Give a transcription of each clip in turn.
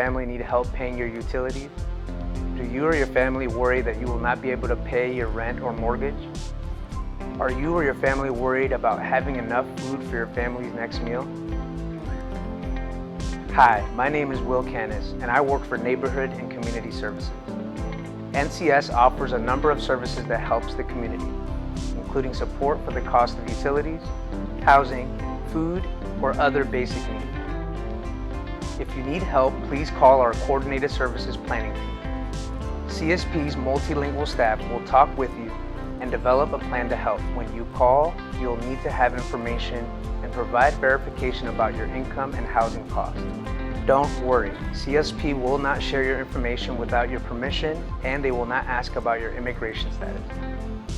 family need help paying your utilities? Do you or your family worry that you will not be able to pay your rent or mortgage? Are you or your family worried about having enough food for your family's next meal? Hi, my name is Canas, and I work for Neighborhood and Community Services. NCS offers a number of services that helps the community, including support for the cost of utilities, housing, food, or other basic needs. If you need help, please call our Coordinated Services Planning Team. CSP's multilingual staff will talk with you and develop a plan to help. When you call, you'll need to have information and provide verification about your income and housing costs. Don't worry, CSP will not share your information without your permission, and they will not ask about your immigration status.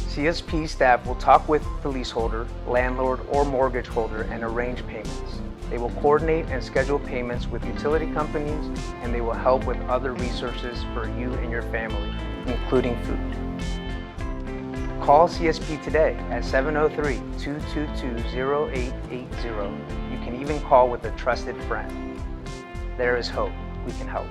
CSP staff will talk with the leaseholder, landlord, or mortgage holder and arrange payments. They will coordinate and schedule payments with utility companies, and they will help with other resources for you and your family, including food. Call CSP today at 703-222-0880. You can even call with a trusted friend. There is hope. We can help.